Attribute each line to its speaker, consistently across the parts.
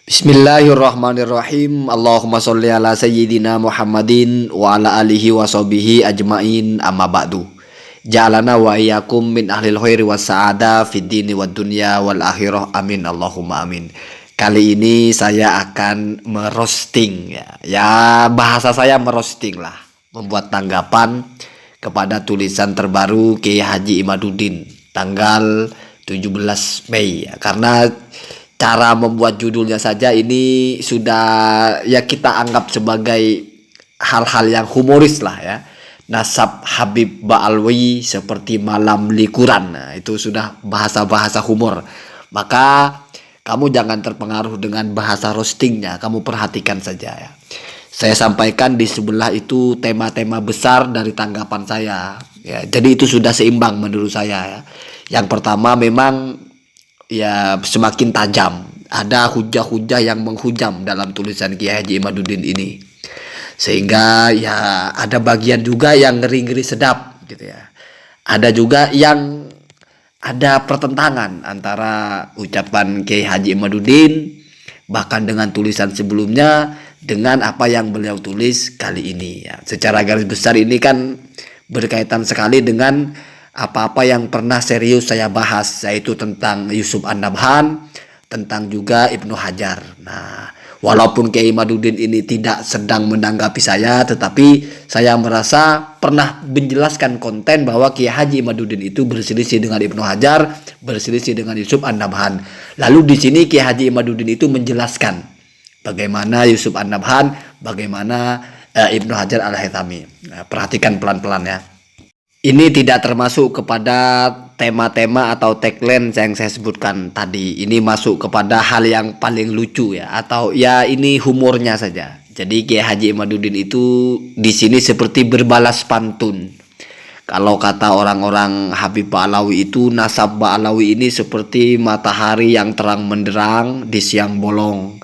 Speaker 1: Bismillahirrahmanirrahim. Allahumma sholli ala sayyidina Muhammadin wa ala alihi wa sahbihi ajmain, amma ba'du. Ja'alana wa iyyakum min ahlil khairi was sa'ada fid dini wad dunya wal akhirah. Amin Allahumma amin. Kali ini saya akan merosting ya. Ya, bahasa saya merosting lah, membuat tanggapan kepada tulisan terbaru Kiai Haji Imaduddin tanggal 17 Mei ya. Karena cara membuat judulnya saja ini sudah ya kita anggap sebagai hal-hal yang humoris lah ya. Nasab Habib Ba'alwi seperti malam likuran. Nah, itu sudah bahasa-bahasa humor. Maka kamu jangan terpengaruh dengan bahasa roastingnya, kamu perhatikan saja ya. Saya sampaikan di sebelah itu tema-tema besar dari tanggapan saya ya. Jadi itu sudah seimbang menurut saya ya. Yang pertama memang ya semakin tajam, ada hujah-hujah yang menghujam dalam tulisan Kiai Haji Imaduddin ini, sehingga ya ada bagian juga yang ngeri-ngeri sedap gitu ya. Ada juga yang ada pertentangan antara ucapan Kiai Haji Imaduddin bahkan dengan tulisan sebelumnya dengan apa yang beliau tulis kali ini ya. Secara garis besar ini kan berkaitan sekali dengan apa-apa yang pernah serius saya bahas, yaitu tentang Yusuf An-Nabhan, tentang juga Ibnu Hajar. Nah, walaupun Kiai Imaduddin ini tidak sedang menanggapi saya, tetapi saya merasa pernah menjelaskan konten bahwa Kiai Haji Imaduddin itu berselisih dengan Ibnu Hajar, berselisih dengan Yusuf An-Nabhan. Lalu di sini Kiai Haji Imaduddin itu menjelaskan bagaimana Yusuf An-Nabhan, bagaimana Ibnu Hajar Al-Haythami. Nah, perhatikan pelan-pelan ya. Ini tidak termasuk kepada tema-tema atau tagline yang saya sebutkan tadi. Ini masuk kepada hal yang paling lucu ya, atau ya ini humornya saja. Jadi Kiai Haji Imaduddin itu di sini seperti berbalas pantun. Kalau kata orang-orang Habib Ba'alawi itu, nasab Ba'alawi ini seperti matahari yang terang menderang di siang bolong.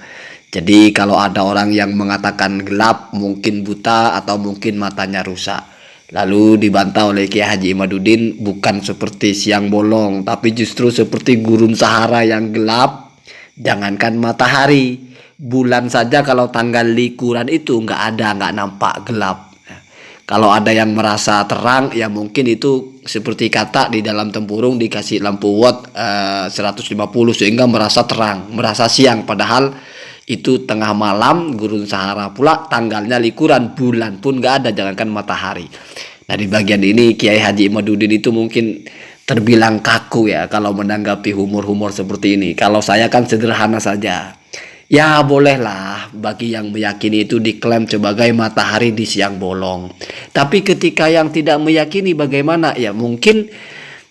Speaker 1: Jadi kalau ada orang yang mengatakan gelap, mungkin buta atau mungkin matanya rusak. Lalu dibantah oleh Kiai Haji Imaduddin, bukan seperti siang bolong, tapi justru seperti gurun Sahara yang gelap. Jangankan matahari, bulan saja kalau tanggal likuran itu nggak nampak gelap. Kalau ada yang merasa terang, ya mungkin itu seperti kata di dalam tempurung dikasih lampu watt 150 sehingga merasa terang, merasa siang, padahal itu tengah malam, gurun Sahara pula, tanggalnya likuran, bulan pun nggak ada, jangankan matahari. Nah, di bagian ini Kiai Haji Imaduddin itu mungkin terbilang kaku ya kalau menanggapi humor-humor seperti ini. Kalau saya kan sederhana saja. Ya bolehlah bagi yang meyakini itu diklaim sebagai matahari di siang bolong. Tapi ketika yang tidak meyakini bagaimana? Ya mungkin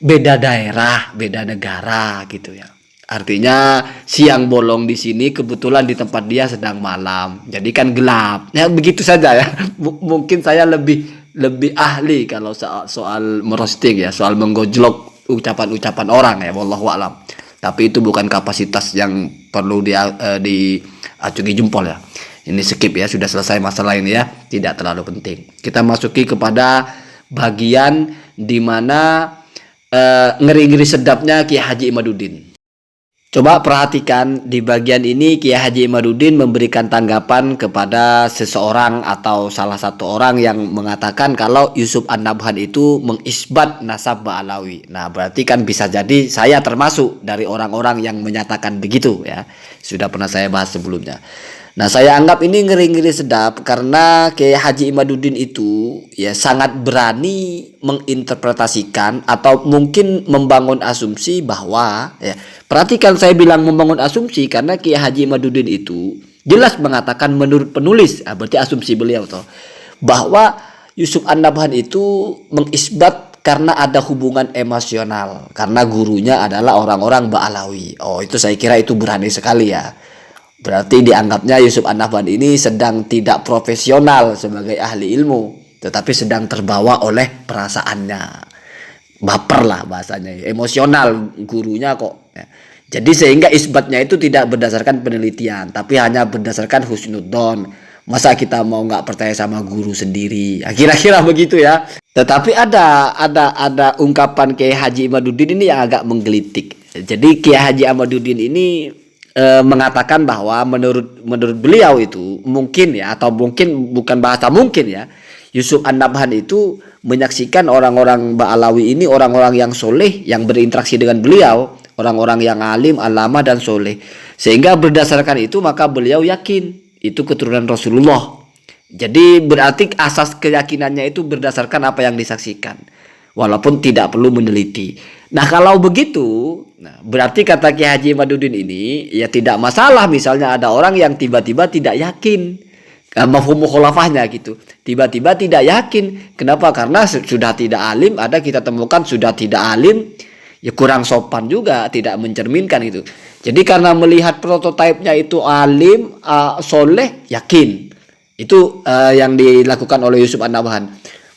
Speaker 1: beda daerah, beda negara gitu ya. Artinya siang bolong di sini kebetulan di tempat dia sedang malam, jadi kan gelap. Ya begitu saja ya. Mungkin saya lebih ahli kalau soal merosting ya, soal menggojlok ucapan-ucapan orang ya, wallahu alam. Tapi itu bukan kapasitas yang perlu diacungi jempol ya. Ini skip ya, sudah selesai masalah ini ya, tidak terlalu penting. Kita masuki kepada bagian di mana ngeri-ngeri sedapnya Kiai Haji Imaduddin. Coba perhatikan di bagian ini Kiai Haji Imaduddin memberikan tanggapan kepada seseorang atau salah satu orang yang mengatakan kalau Yusuf An-Nabhan itu mengisbat nasab Ba'alawi. Nah, berarti kan bisa jadi saya termasuk dari orang-orang yang menyatakan begitu ya. Sudah pernah saya bahas sebelumnya. Nah, saya anggap ini ngeri-ngeri sedap karena Kiai Haji Imaduddin itu ya sangat berani menginterpretasikan atau mungkin membangun asumsi bahwa ya, perhatikan saya bilang membangun asumsi karena Kiai Haji Imaduddin itu jelas mengatakan menurut penulis, berarti asumsi beliau toh, bahwa Yusuf An-Nabhan itu mengisbat karena ada hubungan emosional karena gurunya adalah orang-orang Ba'alawi. Oh, itu saya kira itu berani sekali ya. Berarti dianggapnya Yusuf An-Nabhan ini sedang tidak profesional sebagai ahli ilmu, tetapi sedang terbawa oleh perasaannya, baper lah bahasanya, emosional gurunya kok. Jadi sehingga isbatnya itu tidak berdasarkan penelitian, tapi hanya berdasarkan husnudzon. Masa kita mau nggak percaya sama guru sendiri? Ya, kira-kira begitu ya. Tetapi ada ungkapan Kiai Haji Imaduddin ini yang agak menggelitik. Jadi Kiai Haji Imaduddin ini mengatakan bahwa menurut beliau itu mungkin ya, atau mungkin bukan bahasa mungkin ya, Yusuf An-Nabhan itu menyaksikan orang-orang Ba'alawi ini orang-orang yang soleh yang berinteraksi dengan beliau, orang-orang yang alim, alama dan soleh, sehingga berdasarkan itu maka beliau yakin itu keturunan Rasulullah. Jadi berarti asas keyakinannya itu berdasarkan apa yang disaksikan, walaupun tidak perlu meneliti. Nah kalau begitu, berarti kata Kiai Haji Imaduddin ini ya tidak masalah misalnya ada orang yang tiba-tiba tidak yakin mafhum mukhalafahnya gitu, tiba-tiba tidak yakin. Kenapa? Karena sudah tidak alim. Ada kita temukan sudah tidak alim, ya kurang sopan juga, tidak mencerminkan itu. Jadi karena melihat prototipenya itu alim, soleh, yakin. Itu yang dilakukan oleh Yusuf An-Nabhan.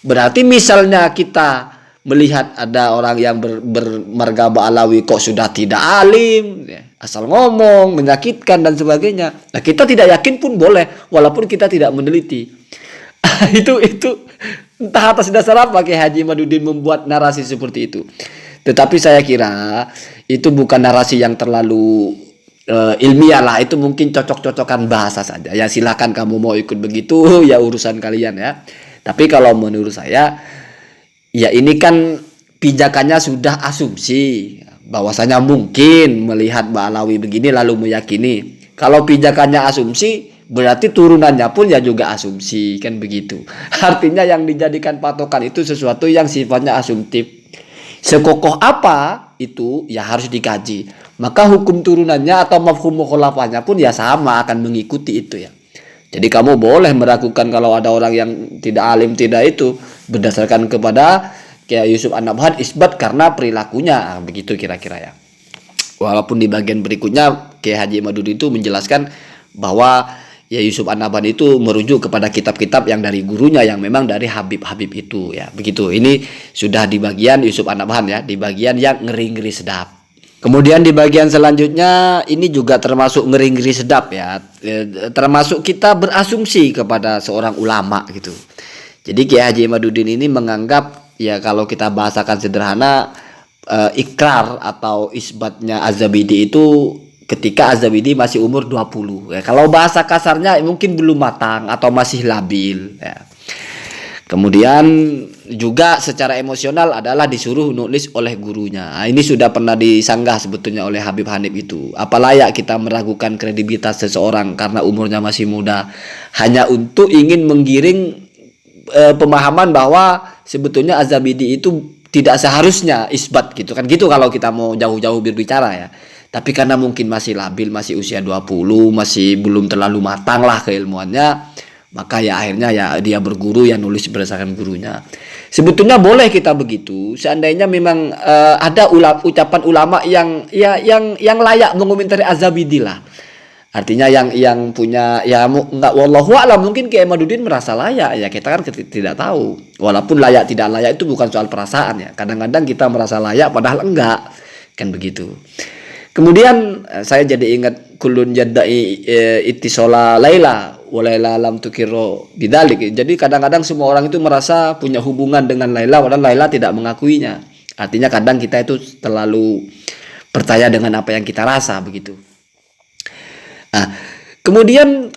Speaker 1: Berarti misalnya kita melihat ada orang yang bermarga Ba'alawi kok sudah tidak alim, ya, asal ngomong, menyakitkan dan sebagainya. Nah kita tidak yakin pun boleh, walaupun kita tidak meneliti. itu entah atas dasar apa Kiai Haji Imaduddin membuat narasi seperti itu. Tetapi saya kira itu bukan narasi yang terlalu ilmiah lah. Itu mungkin cocok-cocokan bahasa saja. Ya silakan kamu mau ikut begitu, ya urusan kalian ya. Tapi kalau menurut saya, ya ini kan pijakannya sudah asumsi bahwasanya mungkin melihat Ba'alawi begini lalu meyakini. Kalau pijakannya asumsi berarti turunannya pun ya juga asumsi, kan begitu. Artinya yang dijadikan patokan itu sesuatu yang sifatnya asumtif. Sekokoh apa itu ya harus dikaji. Maka hukum turunannya atau mafhum mukhalafahnya pun ya sama, akan mengikuti itu ya. Jadi kamu boleh meragukan kalau ada orang yang tidak alim tidak itu berdasarkan kepada kayak Yusuf An-Nabhan isbat karena perilakunya, begitu kira-kira ya. Walaupun di bagian berikutnya Kiai Haji Imaduddin itu menjelaskan bahwa ya Yusuf An-Nabhan itu merujuk kepada kitab-kitab yang dari gurunya yang memang dari Habib-Habib itu ya. Begitu. Ini sudah di bagian Yusuf An-Nabhan ya, di bagian yang ngeri-ngeri sedap. Kemudian di bagian selanjutnya ini juga termasuk ngeri-ngeri sedap ya, termasuk kita berasumsi kepada seorang ulama gitu. Jadi Kiai Haji Imaduddin ini menganggap ya kalau kita bahasakan sederhana ikrar atau isbatnya Az-Zabidi itu ketika Az-Zabidi masih umur 20 ya. Kalau bahasa kasarnya mungkin belum matang atau masih labil ya. Kemudian juga secara emosional adalah disuruh nulis oleh gurunya. Nah, ini sudah pernah disanggah sebetulnya oleh Habib Hanif itu. Apa layak kita meragukan kredibilitas seseorang karena umurnya masih muda hanya untuk ingin menggiring pemahaman bahwa sebetulnya Az-Zabidi itu tidak seharusnya isbat gitu kan, gitu kalau kita mau jauh-jauh berbicara ya. Tapi karena mungkin masih labil, masih usia 20, masih belum terlalu matang lah keilmuannya, maka ya akhirnya ya dia berguru yang nulis berdasarkan gurunya. Sebetulnya boleh kita begitu seandainya memang ada ucapan ulama yang layak mengomentari Az-Zabidi lah. Artinya yang punya ya enggak, wallahu a'lam, mungkin Kiai Imaduddin merasa layak ya, kita kan tidak tahu. Walaupun layak tidak layak itu bukan soal perasaan ya. Kadang-kadang kita merasa layak padahal enggak, kan begitu. Kemudian saya jadi ingat kulun jadai ittisola laila walaila lam tukiro bidalik. Jadi kadang-kadang semua orang itu merasa punya hubungan dengan Laila padahal Laila tidak mengakuinya. Artinya kadang kita itu terlalu percaya dengan apa yang kita rasa begitu. Nah, kemudian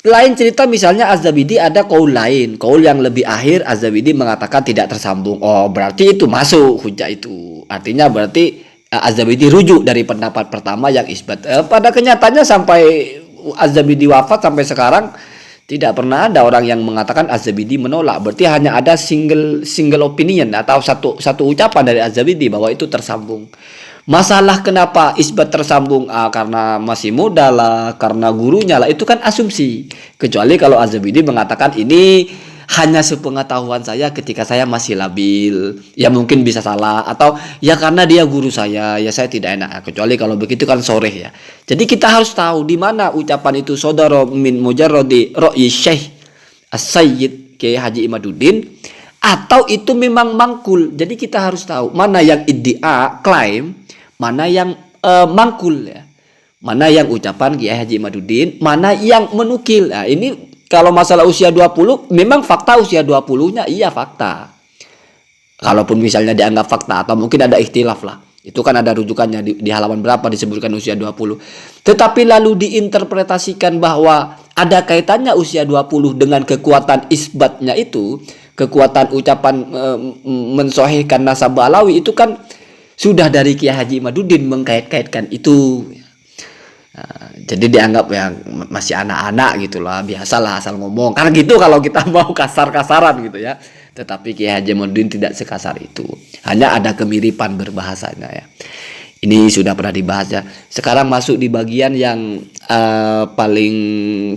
Speaker 1: lain cerita misalnya Az-Zabidi ada qaul lain, qaul yang lebih akhir Az-Zabidi mengatakan tidak tersambung. Oh, berarti itu masuk hujah itu. Artinya berarti Az-Zabidi rujuk dari pendapat pertama yang isbat. Pada kenyataannya sampai Az-Zabidi wafat sampai sekarang tidak pernah ada orang yang mengatakan Az-Zabidi menolak. Berarti hanya ada single opinion atau satu ucapan dari Az-Zabidi bahwa itu tersambung. Masalah kenapa isbat tersambung karena masih muda lah, karena gurunya lah, itu kan asumsi. Kecuali kalau Az-Zabidi mengatakan ini hanya sepengetahuan saya ketika saya masih labil, ya mungkin bisa salah, atau ya karena dia guru saya, ya saya tidak enak. Kecuali kalau begitu kan soreh ya. Jadi kita harus tahu di mana ucapan itu sodaro min mujarrodi ra'yi Syekh As-Sayyid Kiai Haji Imaduddin atau itu memang mangkul. Jadi kita harus tahu mana yang iddia klaim, mana yang mangkul ya. Mana yang ucapan Kiai Haji Imaduddin, mana yang menukil. Nah, ini kalau masalah usia 20, memang fakta usia 20-nya iya fakta. Kalaupun misalnya dianggap fakta atau mungkin ada ikhtilaf lah. Itu kan ada rujukannya di halaman berapa disebutkan usia 20. Tetapi lalu diinterpretasikan bahwa ada kaitannya usia 20 dengan kekuatan isbatnya itu, kekuatan ucapan mensohihkan nasab Alawi itu kan sudah dari Kiai Haji Imaduddin mengkait-kaitkan itu. Nah, jadi dianggap yang masih anak-anak gitulah, biasalah asal ngomong. Karena gitu kalau kita mau kasar-kasaran gitu ya. Tetapi Kiai Haji Imaduddin tidak sekasar itu. Hanya ada kemiripan berbahasanya ya. Ini sudah pernah dibahas ya. Sekarang masuk di bagian yang paling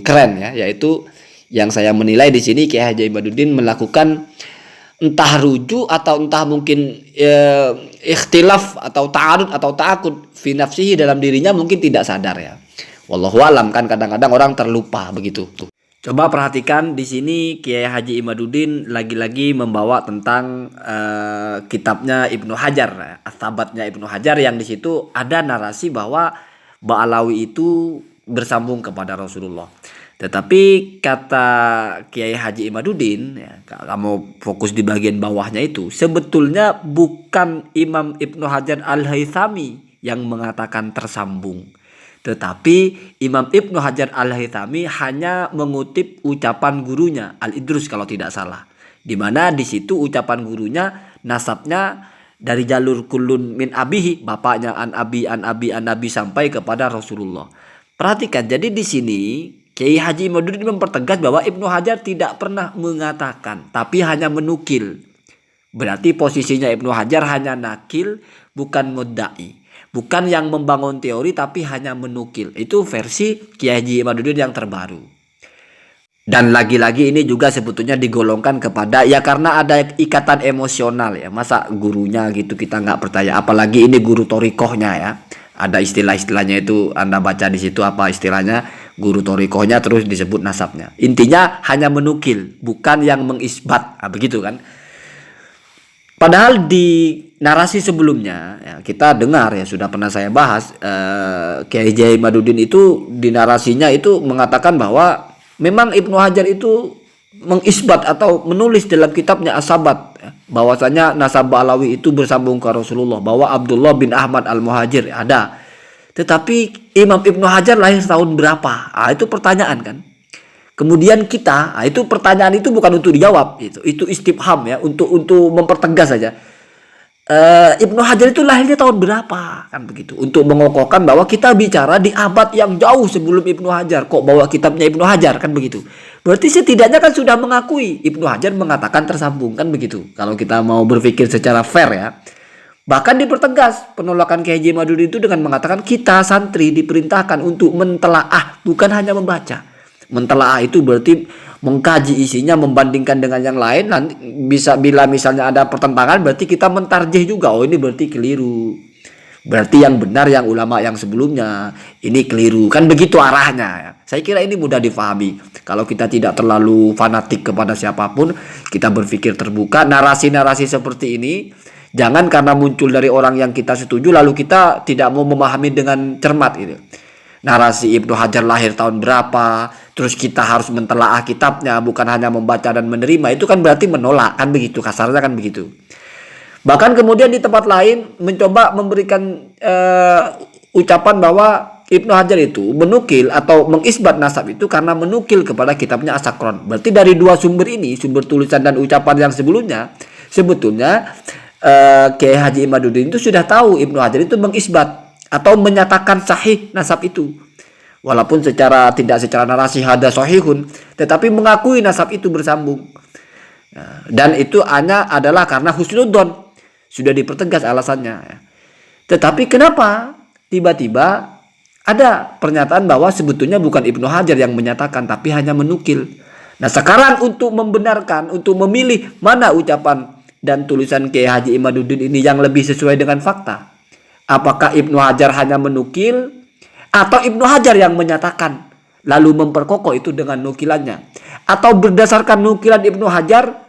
Speaker 1: keren ya, yaitu yang saya menilai di sini Kiai Haji Imaduddin melakukan entah rujuk atau entah mungkin ikhtilaf atau ta'arud atau ta'akud fi nafsihi, dalam dirinya mungkin tidak sadar ya. Wallahu alam, kan kadang-kadang orang terlupa begitu. Tuh. Coba perhatikan di sini Kiai Haji Imaduddin lagi-lagi membawa tentang kitabnya Ibnu Hajar, As-Sabatnya Ibnu Hajar, yang di situ ada narasi bahwa Ba'alawi itu bersambung kepada Rasulullah. Tetapi kata Kiai Haji Imaduddin, ya, kamu fokus di bagian bawahnya itu, sebetulnya bukan Imam Ibnu Hajar Al-Haythami yang mengatakan tersambung. Tetapi Imam Ibnu Hajar Al-Haythami hanya mengutip ucapan gurunya, Al-Idrus kalau tidak salah. Di mana di situ ucapan gurunya, nasabnya dari jalur kulun min abihi, bapaknya an abi sampai kepada Rasulullah. Perhatikan, jadi di sini Kiai Haji Imaduddin mempertegas bahwa Ibnu Hajar tidak pernah mengatakan, tapi hanya menukil. Berarti posisinya Ibnu Hajar hanya nakil, bukan mudda'i. Bukan yang membangun teori, tapi hanya menukil. Itu versi Kiai Haji Imaduddin yang terbaru. Dan lagi-lagi ini juga sebetulnya digolongkan kepada, ya karena ada ikatan emosional ya. Masa gurunya gitu kita nggak percaya. Apalagi ini guru torikohnya ya. Ada istilah-istilahnya itu, Anda baca di situ apa istilahnya, guru torikohnya terus disebut nasabnya. Intinya hanya menukil, bukan yang mengisbat, begitu kan. Padahal di narasi sebelumnya ya, kita dengar ya, sudah pernah saya bahas, Kiai Haji Imaduddin itu di narasinya itu mengatakan bahwa memang Ibnu Hajar itu mengisbat atau menulis dalam kitabnya As-Sabat ya, bahwasanya nasab Alawi itu bersambung ke Rasulullah, bahwa Abdullah bin Ahmad Al-Muhajir ada. Tetapi Imam Ibnu Hajar lahir tahun berapa? Itu pertanyaan kan. Kemudian kita, itu pertanyaan itu bukan untuk dijawab, itu istifham ya, untuk mempertegas saja. Ibnu Hajar itu lahirnya tahun berapa, kan begitu, untuk mengokohkan bahwa kita bicara di abad yang jauh sebelum Ibnu Hajar, kok bawa kitabnya Ibnu Hajar, kan begitu. Berarti setidaknya kan sudah mengakui Ibnu Hajar mengatakan tersambung, kan begitu, kalau kita mau berpikir secara fair ya. Bahkan dipertegas penolakan Kiai Haji Imaduddin itu dengan mengatakan kita santri diperintahkan untuk mentelaah, bukan hanya membaca. Mentelaah itu berarti mengkaji isinya, membandingkan dengan yang lain. Nanti bisa, bila misalnya ada pertentangan, berarti kita mentarjih juga. Oh, ini berarti keliru. Berarti yang benar yang ulama yang sebelumnya, ini keliru. Kan begitu arahnya ya. Saya kira ini mudah difahami. Kalau kita tidak terlalu fanatik kepada siapapun, kita berpikir terbuka. Narasi-narasi seperti ini jangan karena muncul dari orang yang kita setuju lalu kita tidak mau memahami dengan cermat gitu. Narasi Ibnu Hajar lahir tahun berapa, terus kita harus mentelaah kitabnya, bukan hanya membaca dan menerima, itu kan berarti menolak, kan begitu, kasarnya kan begitu. Bahkan kemudian di tempat lain mencoba memberikan ucapan bahwa Ibnu Hajar itu menukil atau mengisbat nasab itu karena menukil kepada kitabnya As-Sakron. Berarti dari dua sumber ini, sumber tulisan dan ucapan yang sebelumnya, sebetulnya Kiai Haji Imaduddin itu sudah tahu Ibnu Hajar itu mengisbat atau menyatakan sahih nasab itu, walaupun tidak secara narasi hada sahihun, tetapi mengakui nasab itu bersambung. Dan itu hanya adalah karena husnudzon, sudah dipertegas alasannya. Tetapi kenapa tiba-tiba ada pernyataan bahwa sebetulnya bukan Ibnu Hajar yang menyatakan, tapi hanya menukil. Nah sekarang untuk membenarkan, untuk memilih mana ucapan dan tulisan Kiai Haji Imaduddin ini yang lebih sesuai dengan fakta, apakah Ibnu Hajar hanya menukil atau Ibnu Hajar yang menyatakan lalu memperkokoh itu dengan nukilannya, atau berdasarkan nukilan Ibnu Hajar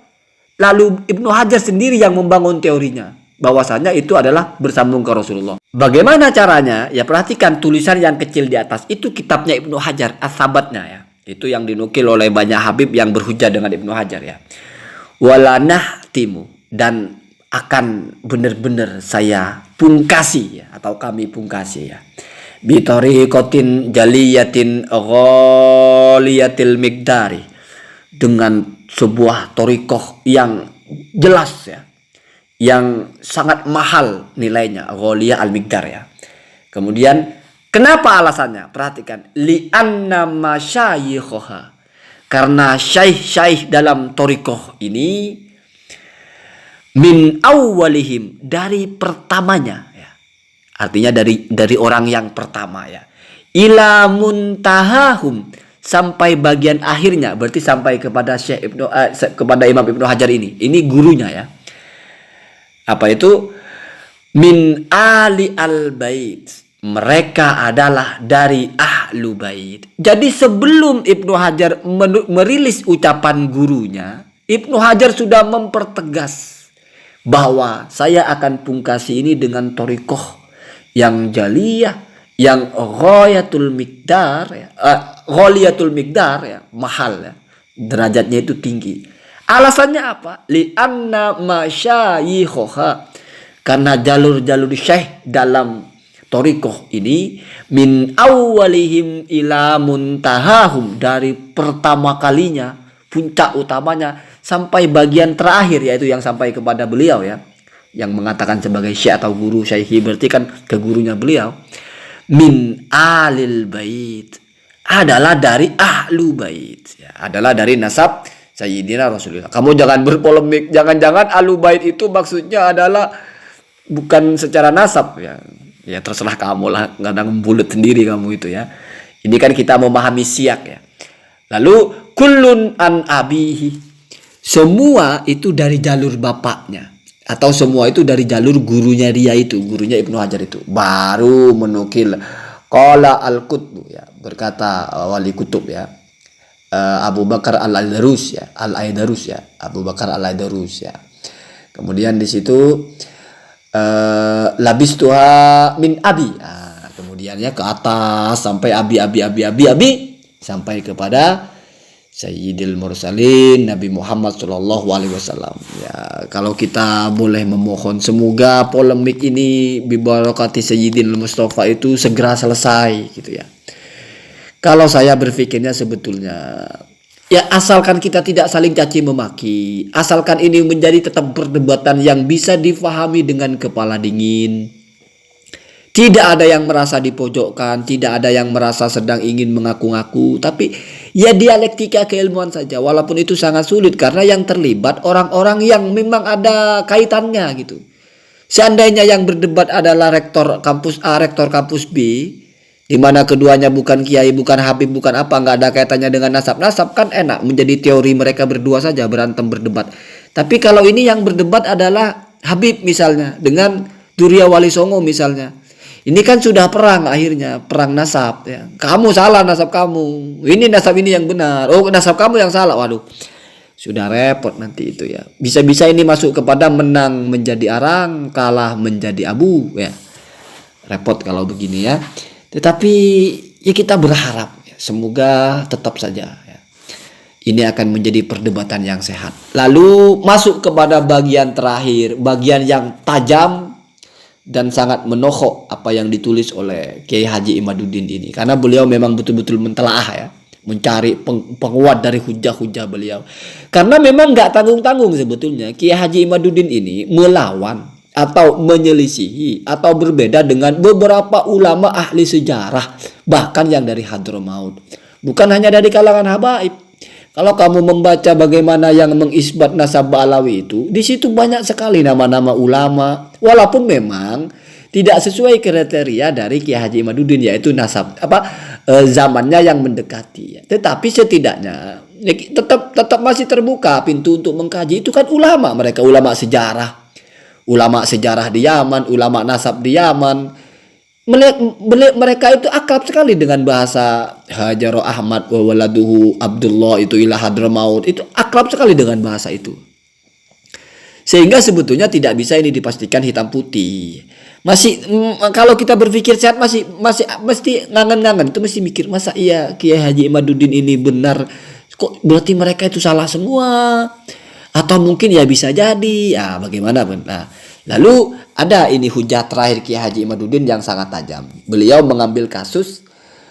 Speaker 1: lalu Ibnu Hajar sendiri yang membangun teorinya bahwasanya itu adalah bersambung ke Rasulullah. Bagaimana caranya? Ya perhatikan tulisan yang kecil di atas itu kitabnya Ibnu Hajar, As-Sabatnya ya. Itu yang dinukil oleh banyak habib yang berhujah dengan Ibnu Hajar ya. Walanah timu, dan akan benar-benar saya pungkasi ya, atau kami pungkasi ya. Bitoriqatin jaliyatin ghaliyatil miqdari, dengan sebuah torikoh yang jelas ya, yang sangat mahal nilainya, ghaliyah al miqdar ya. Kemudian kenapa alasannya? Perhatikan, li'anna masyayikhoha, karena syaikh-syaikh dalam torikoh ini min awwalihim, dari pertamanya ya. Artinya dari orang yang pertama ya. Ila muntahahum, sampai bagian akhirnya, berarti sampai kepada kepada Imam Ibnu Hajar ini. Ini gurunya ya. Apa itu? Min ali al-bait, mereka adalah dari ahlu bait. Jadi sebelum Ibnu Hajar merilis ucapan gurunya, Ibnu Hajar sudah mempertegas bahwa saya akan pungkasi ini dengan torikoh yang jaliyah, yang ghayatul miqdar ya, ghaliyatul miqdar ya, mahal ya, derajatnya itu tinggi. Alasannya apa? Li'anna masyayikhoha, karena jalur-jalur syekh dalam torikoh ini min awwalihim ila muntahahum, dari pertama kalinya, puncak utamanya, sampai bagian terakhir, yaitu yang sampai kepada beliau ya, yang mengatakan sebagai syekh atau guru, syekhi berarti kan ke gurunya beliau. Min alil bait, adalah dari ahlu bait ya, adalah dari nasab Sayyidina Rasulullah. Kamu jangan berpolemik, jangan-jangan ahlu bait itu maksudnya adalah bukan secara nasab ya. Ya terserah kamu lah, kadang bulat sendiri kamu itu ya. Ini kan kita memahami siyak ya. Lalu kullun an abihi, semua itu dari jalur bapaknya, atau semua itu dari jalur gurunya dia itu, gurunya Ibnu Hajar itu. Baru menukil qala al-Qutb ya, berkata wali kutub ya, Abu Bakar al-Aidarus ya, Abu Bakar al-Aidarus ya. Kemudian di situ labistuha min abi. Nah, kemudiannya ke atas sampai abi sampai kepada Sayyidil Mursalin Nabi Muhammad Shallallahu Alaihi Wasallam. Ya, kalau kita boleh memohon semoga polemik ini bibarakati Sayyidil Mustafa itu segera selesai gitu ya. Kalau saya berpikirnya sebetulnya ya, asalkan kita tidak saling caci memaki, asalkan ini menjadi tetap perdebatan yang bisa difahami dengan kepala dingin. Tidak ada yang merasa dipojokkan, tidak ada yang merasa sedang ingin mengaku-ngaku, tapi ya dialektika keilmuan saja. Walaupun itu sangat sulit karena yang terlibat orang-orang yang memang ada kaitannya gitu. Seandainya yang berdebat adalah rektor kampus A, rektor kampus B, di mana keduanya bukan kiai, bukan habib, bukan apa, nggak ada kaitannya dengan nasab-nasab, kan enak menjadi teori mereka berdua saja berantem berdebat. Tapi kalau ini yang berdebat adalah Habib misalnya dengan Durya Wali Songo misalnya, ini kan sudah perang, akhirnya perang nasab ya. Kamu salah nasab kamu, ini nasab ini yang benar, oh nasab kamu yang salah. Waduh, sudah repot nanti itu ya. Bisa-bisa ini masuk kepada menang menjadi arang, kalah menjadi abu ya. Repot kalau begini ya. Tetapi ya kita berharap ya, semoga tetap saja ya, ini akan menjadi perdebatan yang sehat. Lalu masuk kepada bagian terakhir, bagian yang tajam dan sangat menohok apa yang ditulis oleh Kiai Haji Imaduddin ini, karena beliau memang betul-betul mentelaah ya, mencari penguat dari hujah-hujah beliau. Karena memang nggak tanggung-tanggung sebetulnya Kiai Haji Imaduddin ini melawan atau menyelisihi atau berbeda dengan beberapa ulama ahli sejarah, bahkan yang dari Hadramaut, bukan hanya dari kalangan habaib. Kalau kamu membaca bagaimana yang mengisbat nasab Ba'alawi itu, di situ banyak sekali nama-nama ulama, walaupun memang tidak sesuai kriteria dari Kiai Haji Imaduddin, yaitu nasab zamannya yang mendekati. Tetapi setidaknya tetap masih terbuka pintu untuk mengkaji. Itu kan ulama, mereka ulama sejarah di Yaman, ulama nasab di Yaman. Mereka itu akrab sekali dengan bahasa Hajar Ahmad wa waladuhu Abdullah itu ila Hadramaut, itu akrab sekali dengan bahasa itu. Sehingga sebetulnya tidak bisa ini dipastikan hitam putih. Masih kalau kita berpikir sehat masih mesti ngangen-ngangen, itu mesti mikir, masa iya Kiai Haji Imaduddin ini benar, kok berarti mereka itu salah semua? Atau mungkin ya bisa jadi ya bagaimana. Nah, Lalu ada ini hujah terakhir Kiai Haji Imaduddin yang sangat tajam. Beliau mengambil kasus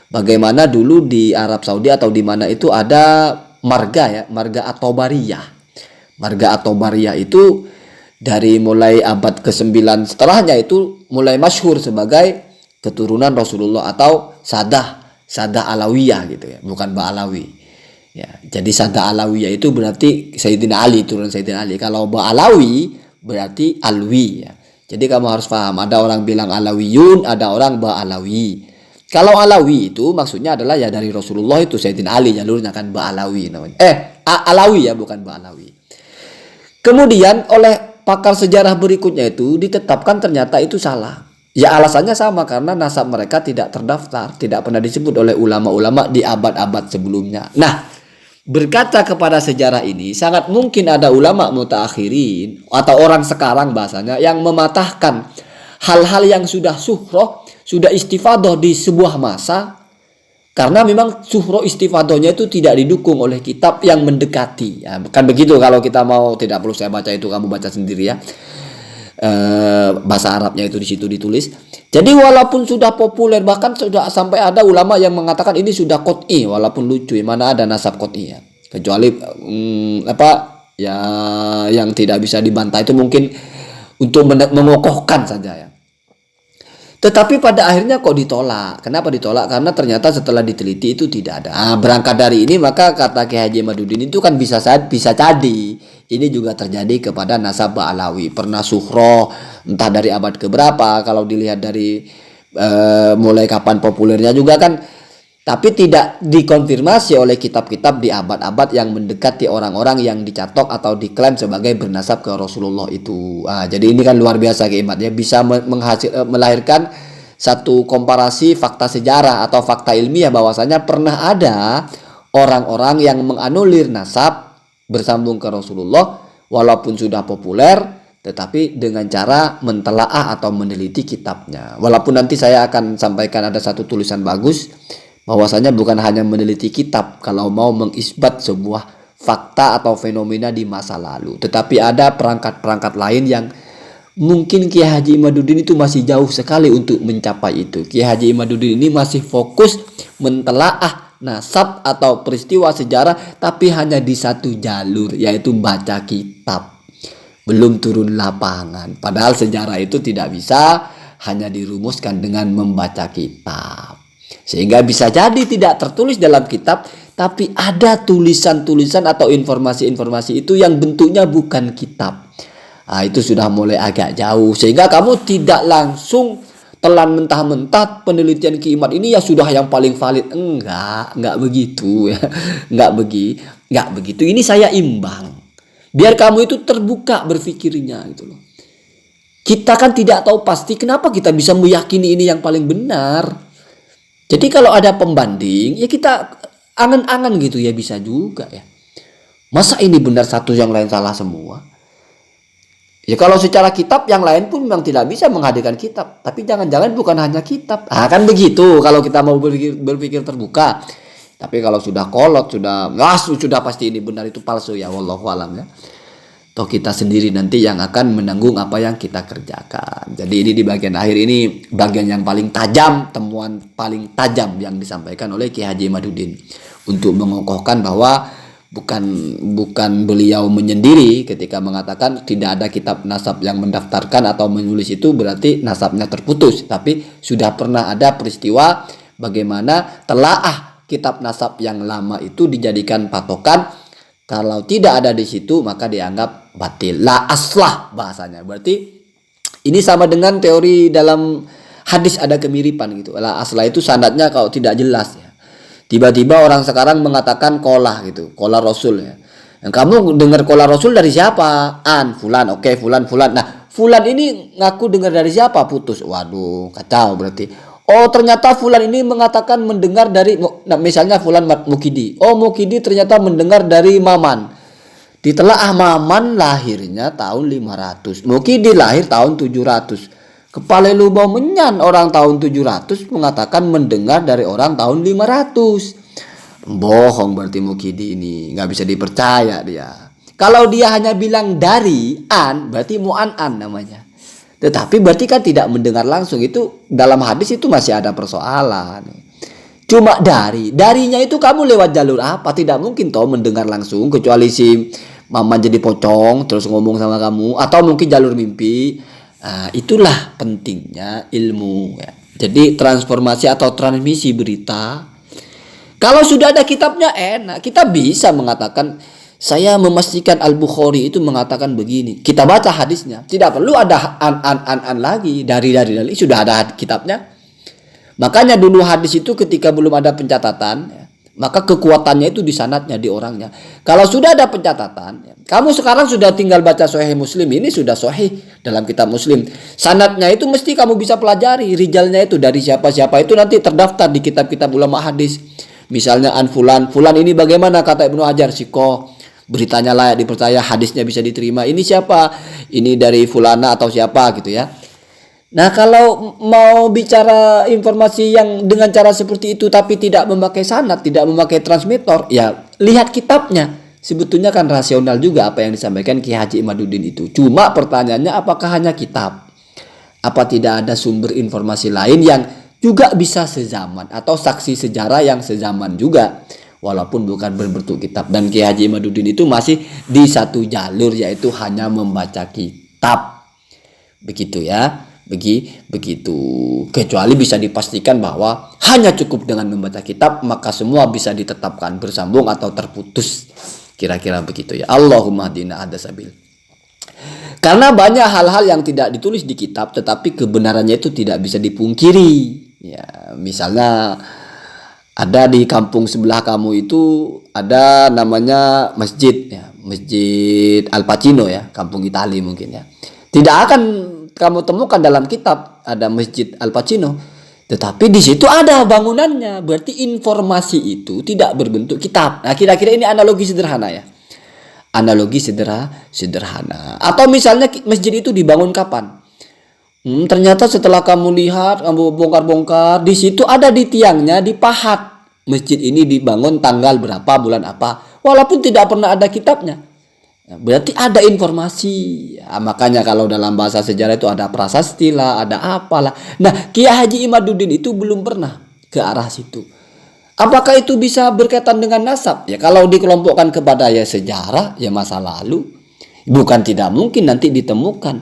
Speaker 1: bagaimana dulu di Arab Saudi atau di mana itu ada marga ya, marga At-Tabariyah. Marga At-Tabariyah itu dari mulai abad ke-9 setelahnya itu mulai masyhur sebagai keturunan Rasulullah atau Sadah Alawiyah gitu ya, bukan Ba'alawi. Ya, jadi Sadah Alawiyah itu berarti Sayyidina Ali, turun Sayyidina Ali. Kalau Ba'alawi berarti Alwi ya. Jadi kamu harus paham, ada orang bilang Alawiyun, ada orang Ba'alawi. Kalau Alawi itu maksudnya adalah ya dari Rasulullah itu Sayyidina Ali jalurnya kan Ba'alawi namanya. Alawi ya, bukan Ba'alawi. Kemudian oleh pakar sejarah berikutnya itu ditetapkan ternyata itu salah. Ya alasannya sama karena nasab mereka tidak terdaftar, tidak pernah disebut oleh ulama-ulama di abad-abad sebelumnya. Nah, berkaca kepada sejarah ini sangat mungkin ada ulama mutaakhirin atau orang sekarang bahasanya yang mematahkan hal-hal yang sudah suhroh, sudah istifadoh di sebuah masa, karena memang suhroh istifadohnya itu tidak didukung oleh kitab yang mendekati. Ya, kan begitu kalau kita mau, tidak perlu saya baca itu, kamu baca sendiri ya. Bahasa Arabnya itu di situ ditulis. Jadi walaupun sudah populer, bahkan sudah sampai ada ulama yang mengatakan ini sudah qot'i, walaupun lucu ya, mana ada nasab qot'i ya. Kecuali ya yang tidak bisa dibantah itu mungkin untuk mengokohkan saja ya. Tetapi pada akhirnya kok ditolak. Kenapa ditolak? Karena ternyata setelah diteliti itu tidak ada. Berangkat dari ini maka kata Kiai Haji Imaduddin itu kan bisa jadi ini juga terjadi kepada nasab Ba'alawi. Pernah suhroh entah dari abad keberapa, kalau dilihat dari mulai kapan populernya juga kan, tapi tidak dikonfirmasi oleh kitab-kitab di abad-abad yang mendekati orang-orang yang dicatok atau diklaim sebagai bernasab ke Rasulullah itu. Jadi ini kan luar biasa keimad ya, bisa melahirkan satu komparasi fakta sejarah atau fakta ilmiah bahwasanya pernah ada orang-orang yang menganulir nasab bersambung ke Rasulullah walaupun sudah populer, tetapi dengan cara mentelaah atau meneliti kitabnya. Walaupun nanti saya akan sampaikan ada satu tulisan bagus bahwasanya bukan hanya meneliti kitab kalau mau mengisbat sebuah fakta atau fenomena di masa lalu, tetapi ada perangkat-perangkat lain yang mungkin Kiai Haji Imaduddin itu masih jauh sekali untuk mencapai itu. Kiai Haji Imaduddin ini masih fokus mentelaah nasab atau peristiwa sejarah, tapi hanya di satu jalur, yaitu baca kitab, belum turun lapangan. Padahal sejarah itu tidak bisa hanya dirumuskan dengan membaca kitab. Sehingga bisa jadi tidak tertulis dalam kitab, tapi ada tulisan-tulisan atau informasi-informasi itu yang bentuknya bukan kitab. Itu sudah mulai agak jauh. Sehingga kamu tidak langsung telan mentah-mentah penelitian Kiimat ini ya sudah yang paling valid. Enggak begitu ya. Enggak begitu. Ini saya imbang. Biar kamu itu terbuka berpikirnya gitu loh. Kita kan tidak tahu pasti, kenapa kita bisa meyakini ini yang paling benar. Jadi kalau ada pembanding, ya kita angan-angan gitu ya, bisa juga ya. Masa ini benar satu yang lain salah semua? Ya kalau secara kitab yang lain pun memang tidak bisa menghadirkan kitab. Tapi jangan-jangan bukan hanya kitab. Kan begitu kalau kita mau berpikir terbuka. Tapi kalau sudah kolot, sudah pasti ini benar itu palsu ya, wallahu alam ya. Toh kita sendiri nanti yang akan menanggung apa yang kita kerjakan. Jadi ini di bagian akhir ini bagian yang paling tajam, temuan paling tajam yang disampaikan oleh Kiai Haji Imaduddin untuk mengokohkan bahwa bukan beliau menyendiri ketika mengatakan tidak ada kitab nasab yang mendaftarkan atau menulis itu berarti nasabnya terputus, tapi sudah pernah ada peristiwa bagaimana telaah kitab nasab yang lama itu dijadikan patokan. Kalau tidak ada di situ maka dianggap batil, la aslah bahasanya. Berarti ini sama dengan teori dalam hadis ada kemiripan gitu. La aslah itu sanadnya kalau tidak jelas ya. Tiba-tiba orang sekarang mengatakan kolah gitu, kolah Rasul ya. Dan kamu dengar kolah Rasul dari siapa? Fulan, oke, fulan. Nah, fulan ini ngaku dengar dari siapa? Putus. Waduh, kacau berarti. Oh, ternyata fulan ini mengatakan mendengar dari, misalnya fulan Mukidi. Oh, Mukidi ternyata mendengar dari Maman. Ditelaah Maman lahirnya tahun 500. Mukidi lahir tahun 700. Kepala lu bau menyan, orang tahun 700 mengatakan mendengar dari orang tahun 500. Bohong berarti Mukidi ini, nggak bisa dipercaya dia. Kalau dia hanya bilang dari berarti mu'an namanya. Tetapi berarti kan tidak mendengar langsung, itu dalam hadis itu masih ada persoalan. Cuma darinya itu kamu lewat jalur apa? Tidak mungkin toh mendengar langsung, kecuali si mama jadi pocong terus ngomong sama kamu, atau mungkin jalur mimpi. Nah, itulah pentingnya ilmu ya. Jadi transformasi atau transmisi berita, kalau sudah ada kitabnya enak, kita bisa mengatakan saya memastikan Al-Bukhari itu mengatakan begini. Kita baca hadisnya, tidak perlu ada an lagi, dari sudah ada kitabnya. Makanya dulu hadis itu ketika belum ada pencatatan, ya, maka kekuatannya itu di sanadnya, di orangnya. Kalau sudah ada pencatatan, ya, kamu sekarang sudah tinggal baca Sahih Muslim, ini sudah sahih dalam kitab Muslim. Sanadnya itu mesti kamu bisa pelajari, rijalnya itu dari siapa-siapa itu nanti terdaftar di kitab-kitab ulama hadis. Misalnya an fulan ini bagaimana kata Ibnu Hajar, sikoh, beritanya layak dipercaya, hadisnya bisa diterima. Ini siapa? Ini dari fulana atau siapa gitu ya. Nah, kalau mau bicara informasi yang dengan cara seperti itu tapi tidak memakai sanad, tidak memakai transmitter, ya lihat kitabnya. Sebetulnya kan rasional juga apa yang disampaikan Ki Haji Imaduddin itu. Cuma pertanyaannya, apakah hanya kitab? Apa tidak ada sumber informasi lain yang juga bisa sezaman, atau saksi sejarah yang sezaman juga, walaupun bukan berbentuk kitab. Dan Ki Haji Imaduddin itu masih di satu jalur, yaitu hanya membaca kitab. Begitu ya. Begitu, kecuali bisa dipastikan bahwa hanya cukup dengan membaca kitab, maka semua bisa ditetapkan bersambung atau terputus, kira-kira begitu ya. Allahumma hdina ada sabil. Karena banyak hal-hal yang tidak ditulis di kitab tetapi kebenarannya itu tidak bisa dipungkiri ya. Misalnya ada di kampung sebelah kamu itu ada namanya masjid ya, Masjid Al Pacino ya, kampung Itali mungkin ya. Tidak akan kamu temukan dalam kitab ada Masjid Al Pacino, tetapi di situ ada bangunannya. Berarti informasi itu tidak berbentuk kitab. Nah, kira-kira ini analogi sederhana ya. Analogi sederhana. Atau misalnya masjid itu dibangun kapan? Ternyata setelah kamu lihat, kamu bongkar-bongkar, di situ ada di tiangnya dipahat. Masjid ini dibangun tanggal berapa, bulan apa. Walaupun tidak pernah ada kitabnya. Berarti ada informasi ya, makanya kalau dalam bahasa sejarah itu ada prasasti lah, ada apalah. Nah, Kiai Haji Imaduddin itu belum pernah ke arah situ. Apakah itu bisa berkaitan dengan nasab? Ya kalau dikelompokkan kepada ya sejarah, ya masa lalu, bukan tidak mungkin nanti ditemukan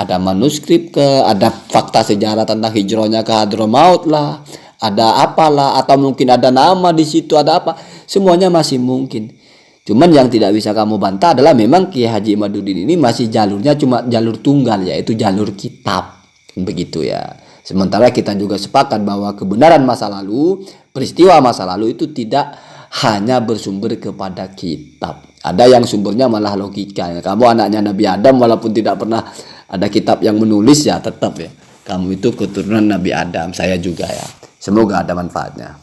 Speaker 1: ada manuskrip ada fakta sejarah tentang hijrahnya ke Hadramaut lah, ada apalah, atau mungkin ada nama di situ, ada apa, semuanya masih mungkin. Cuman yang tidak bisa kamu bantah adalah memang Kiai Haji Imaduddin ini masih jalurnya cuma jalur tunggal, yaitu jalur kitab. Begitu ya. Sementara kita juga sepakat bahwa kebenaran masa lalu, peristiwa masa lalu itu tidak hanya bersumber kepada kitab. Ada yang sumbernya malah logika. Kamu anaknya Nabi Adam walaupun tidak pernah ada kitab yang menulis, ya tetap ya. Kamu itu keturunan Nabi Adam, saya juga ya. Semoga ada manfaatnya.